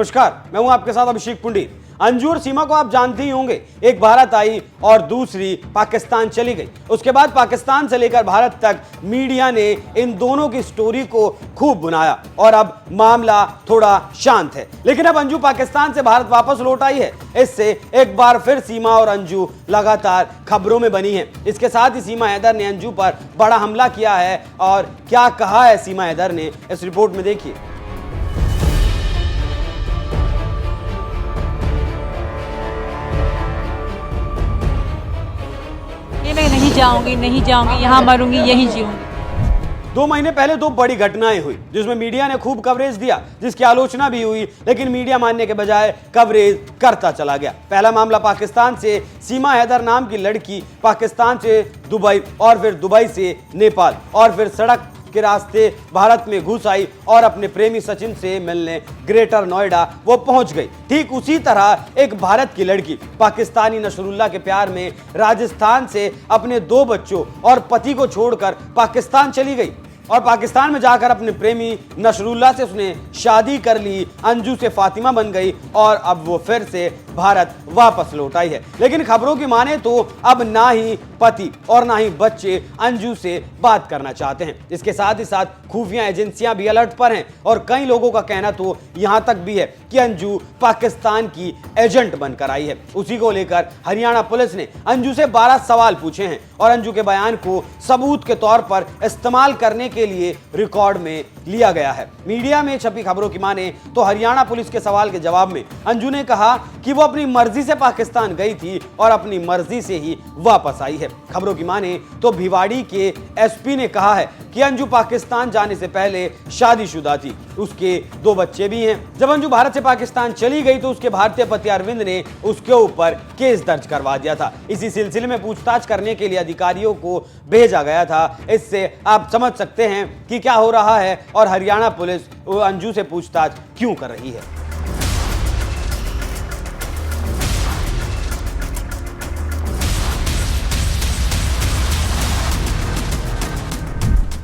नमस्कार, मैं हूं आपके साथ अभिषेक पुंडीर। अंजू और सीमा को आप जानते ही होंगे। एक भारत आई और दूसरी पाकिस्तान चली गई। उसके बाद पाकिस्तान से लेकर भारत तक मीडिया ने इन दोनों की स्टोरी को खूब बुनाया और अब मामला थोड़ा शांत है। लेकिन अब अंजू पाकिस्तान से भारत वापस लौट आई है। इससे एक बार फिर सीमा और अंजू लगातार खबरों में बनी है। इसके साथ ही सीमा हैदर ने अंजू पर बड़ा हमला किया है और क्या कहा है सीमा हैदर ने, इस रिपोर्ट में देखिए। मैं नहीं जाऊंगी, यहाँ मरूंगी, यहीं जीऊंगी। 2 महीने पहले 2 बड़ी घटनाएं हुई जिसमें मीडिया ने खूब कवरेज दिया, जिसकी आलोचना भी हुई, लेकिन मीडिया मानने के बजाय कवरेज करता चला गया। पहला मामला पाकिस्तान से सीमा हैदर नाम की लड़की पाकिस्तान से दुबई और फिर दुबई से नेपाल और फिर सड़क के रास्ते भारत में घुस आई और अपने प्रेमी सचिन से मिलने ग्रेटर नोएडा वो पहुंच गई। ठीक उसी तरह एक भारत की लड़की पाकिस्तानी नसरुल्लाह के प्यार में राजस्थान से अपने 2 बच्चों और पति को छोड़कर पाकिस्तान चली गई और पाकिस्तान में जाकर अपने प्रेमी नसरुल्लाह से उसने शादी कर ली। अंजू से फातिमा बन गई और अब वो फिर से भारत वापस लौट आई है। लेकिन खबरों की माने तो अब ना ही पति और ना ही बच्चे अंजू से बात करना चाहते हैं। इसके साथ ही साथ खुफिया एजेंसियां भी अलर्ट पर हैं और कई लोगों का कहना तो यहां तक भी है कि अंजू पाकिस्तान की एजेंट बनकर आई है। उसी को लेकर हरियाणा पुलिस ने अंजू से 12 सवाल पूछे हैं और अंजू के बयान को सबूत के तौर पर इस्तेमाल करने के लिए रिकॉर्ड में लिया गया है। मीडिया में छपी खबरों की माने तो हरियाणा पुलिस के सवाल के जवाब में अंजू ने कहा कि वो अपनी मर्जी से पाकिस्तान गई थी और अपनी मर्जी से ही वापस आई है। खबरों की माने तो भिवाड़ी के एसपी ने कहा है कि अंजू पाकिस्तान जाने से पहले शादीशुदा थी, उसके 2 बच्चे भी हैं। जब अंजू भारत से पाकिस्तान चली गई तो उसके भारतीय पति अरविंद ने उसके ऊपर केस दर्ज करवा दिया था। इसी सिलसिले में पूछताछ करने के लिए अधिकारियों को भेजा गया था। इससे आप समझ सकते हैं कि क्या हो रहा है और हरियाणा पुलिस अंजू से पूछताछ क्यों कर रही है।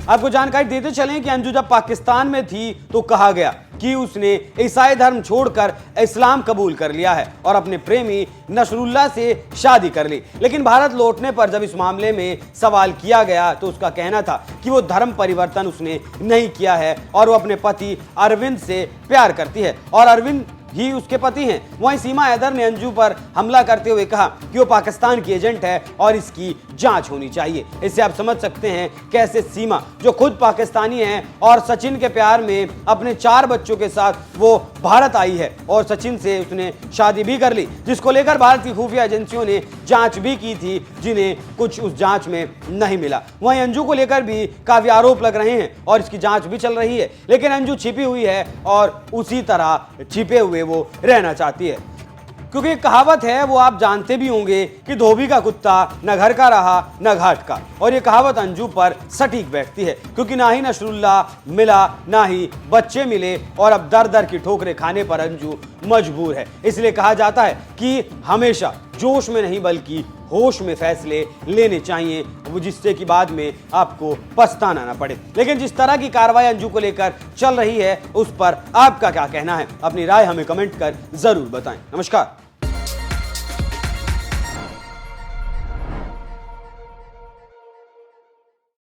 आपको जानकारी देते चलें कि अंजू जब पाकिस्तान में थी तो कहा गया कि उसने ईसाई धर्म छोड़कर इस्लाम कबूल कर लिया है और अपने प्रेमी नसरुल्लाह से शादी कर ली। लेकिन भारत लौटने पर जब इस मामले में सवाल किया गया तो उसका कहना था कि वो धर्म परिवर्तन उसने नहीं किया है और वो अपने पति अरविंद से प्यार करती है और अरविंद ही उसके पति हैं। वहीं सीमा हैदर ने अंजू पर हमला करते हुए कहा कि वो पाकिस्तान की एजेंट है और इसकी जांच होनी चाहिए। इससे आप समझ सकते हैं कैसे सीमा, जो खुद पाकिस्तानी है और सचिन के प्यार में अपने 4 बच्चों के साथ वो भारत आई है और सचिन से उसने शादी भी कर ली, जिसको लेकर भारत की खुफिया एजेंसियों ने जांच भी की थी, जिन्हें कुछ उस जांच में नहीं मिला। वहीं अंजू को लेकर भी काफी आरोप लग रहे हैं और इसकी जांच भी चल रही है। लेकिन अंजू छिपी हुई है और उसी तरह छिपे हुए वो रहना चाहती है, क्योंकि कहावत है, वो आप जानते भी होंगे कि धोबी का कुत्ता न घर का रहा न घाट का। और ये कहावत अंजू पर सटीक बैठती है, क्योंकि ना ही नसरुल्लाह मिला ना ही बच्चे मिले और अब दर दर की ठोकरें खाने पर अंजू मजबूर है। इसलिए कहा जाता है कि हमेशा जोश में नहीं बल्कि होश में फैसले लेने चाहिए, वो जिससे कि बाद में आपको पछताना ना पड़े। लेकिन जिस तरह की कार्रवाई अंजू को लेकर चल रही है उस पर आपका क्या कहना है? अपनी राय हमें कमेंट कर जरूर बताएं। नमस्कार।